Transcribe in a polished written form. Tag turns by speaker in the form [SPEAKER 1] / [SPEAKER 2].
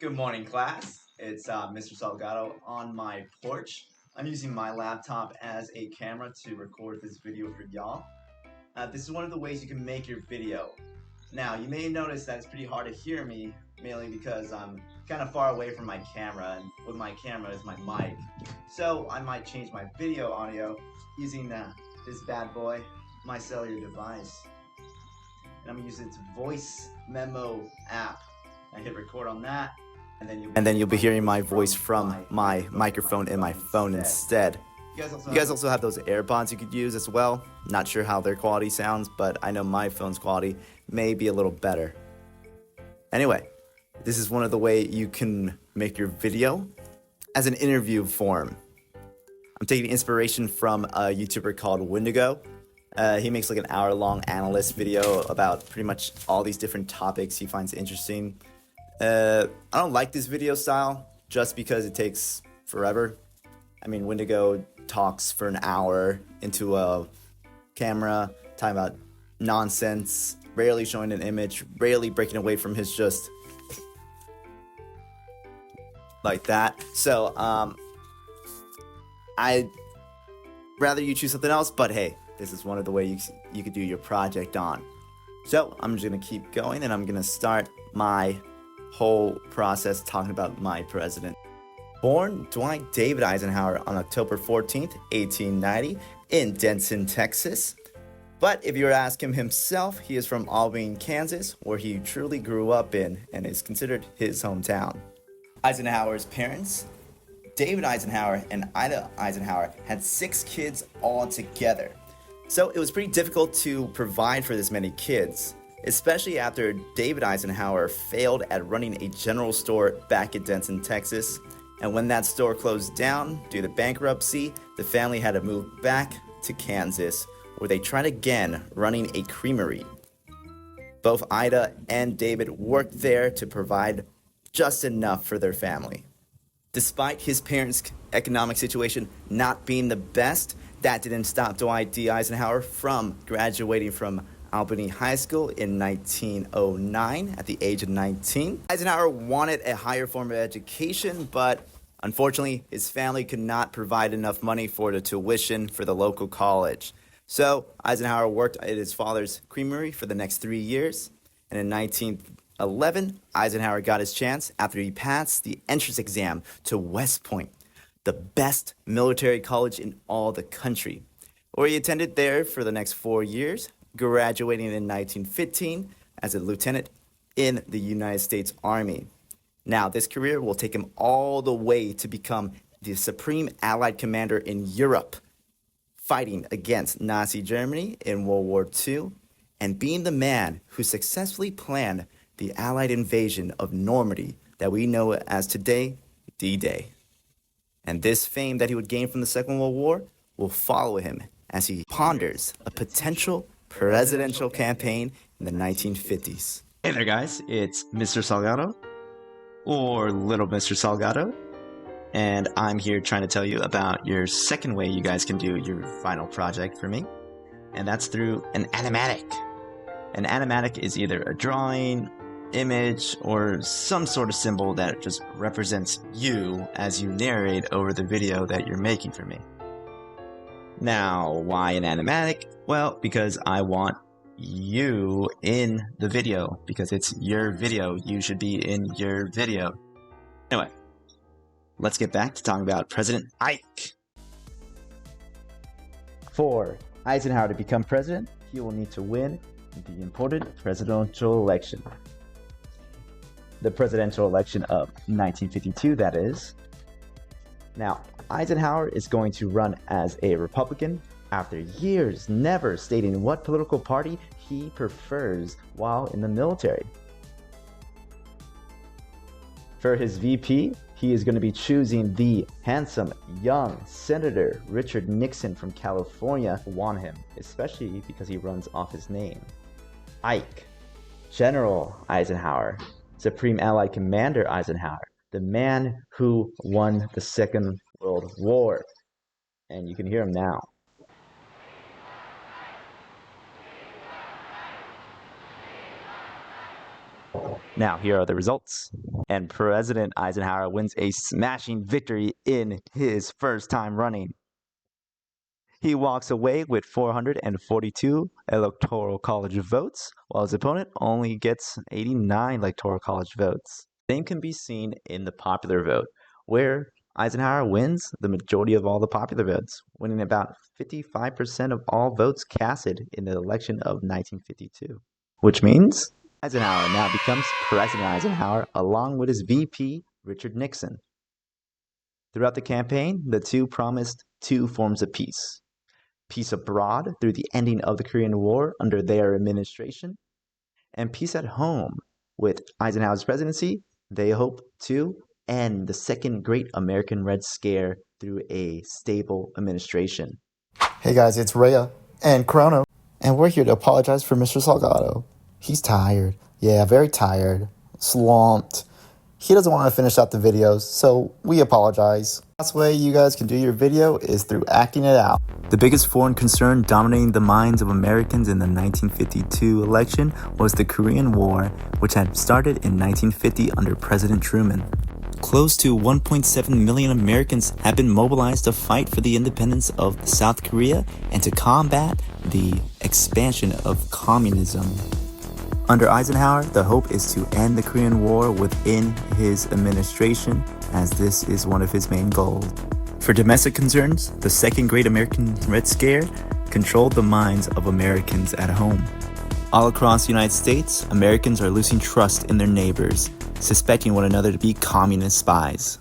[SPEAKER 1] Good morning, class. It's Mr. Salgado on my porch. I'm using my laptop as a camera to record this video for y'all. This is one of the ways you can make your video. Now, you may notice that it's pretty hard to hear me, mainly because I'm kind of far away from my camera, and with my camera is my mic. So I might change my video audio using this bad boy, my cellular device. And I'm using its voice memo app. I hit record on that. And then you'll be hearing my voice from my microphone in my phone instead. You guys also have those AirPods you could use as well. Not sure how their quality sounds, but I know my phone's quality may be a little better. Anyway, this is one of the ways you can make your video as an interview form. I'm taking inspiration from a YouTuber called Wendigo. He makes like an hour-long analyst video about pretty much all these different topics he finds interesting. I don't like this video style just because it takes forever. I mean, Wendigo talks for an hour into a camera, talking about nonsense, rarely showing an image, rarely breaking away from his just like that. So, I'd rather you choose something else, but hey, this is one of the ways you could do your project on. So, I'm just going to keep going, and I'm going to start my whole process talking about my president. Born Dwight David Eisenhower on October 14th, 1890 in Denton, Texas. But if you were to ask him himself, he is from Albany, Kansas, where he truly grew up in and is considered his hometown. Eisenhower's parents, David Eisenhower and Ida Eisenhower, had 6 kids all together. So it was pretty difficult to provide for this many kids, especially after David Eisenhower failed at running a general store back in Denton, Texas. And when that store closed down due to bankruptcy, the family had to move back to Kansas, where they tried again running a creamery. Both Ida and David worked there to provide just enough for their family. Despite his parents' economic situation not being the best, that didn't stop Dwight D. Eisenhower from graduating from Albany High School in 1909 at the age of 19. Eisenhower wanted a higher form of education, but unfortunately, his family could not provide enough money for the tuition for the local college. So Eisenhower worked at his father's creamery for the next 3 years, and in 1911, Eisenhower got his chance after he passed the entrance exam to West Point, the best military college in all the country, where he attended there for the next 4 years, graduating in 1915 as a lieutenant in the United States Army. Now, this career will take him all the way to become the Supreme Allied Commander in Europe, fighting against Nazi Germany in World War II, and being the man who successfully planned the Allied invasion of Normandy that we know as today, D-Day. And this fame that he would gain from the Second World War will follow him as he ponders a potential presidential campaign in the 1950s.
[SPEAKER 2] Hey there guys, it's Mr. Salgado, or Little Mr. Salgado, and I'm here trying to tell you about your second way you guys can do your final project for me, and that's through an animatic. An animatic is either a drawing, image, or some sort of symbol that just represents you as you narrate over the video that you're making for me. Now, why an animatic? Well, because I want you in the video, because it's your video. You should be in your video. Anyway, let's get back to talking about President Ike.
[SPEAKER 3] For Eisenhower to become president, he will need to win the important presidential election. The presidential election of 1952, that is. Now, Eisenhower is going to run as a Republican after years never stating what political party he prefers while in the military. For his VP, he is going to be choosing the handsome young Senator Richard Nixon from California who won him, especially because he runs off his name. Ike, General Eisenhower, Supreme Allied Commander Eisenhower, the man who won the Second World War. And you can hear him now. Now, here are the results. And President Eisenhower wins a smashing victory in his first time running. He walks away with 442 Electoral College votes, while his opponent only gets 89 Electoral College votes. Same can be seen in the popular vote, where Eisenhower wins the majority of all the popular votes, winning about 55% of all votes casted in the election of 1952. Which means Eisenhower now becomes President Eisenhower along with his VP, Richard Nixon. Throughout the campaign, the two promised two forms of peace. Peace abroad through the ending of the Korean War under their administration, and peace at home. With Eisenhower's presidency, they hope to end the second great American Red Scare through a stable administration.
[SPEAKER 1] Hey guys, it's Rhea and Chrono, and we're here to apologize for Mr. Salgado. He's tired. Yeah, very tired. Slumped. He doesn't want to finish out the videos, so we apologize. The best way you guys can do your video is through acting it out. The biggest foreign concern dominating the minds of Americans in the 1952 election was the Korean War, which had started in 1950 under President Truman. Close to 1.7 million Americans have been mobilized to fight for the independence of South Korea and to combat the expansion of communism. Under Eisenhower, the hope is to end the Korean War within his administration, as this is one of his main goals. For domestic concerns, the Second Great American Red Scare controlled the minds of Americans at home. All across the United States, Americans are losing trust in their neighbors, suspecting one another to be communist spies.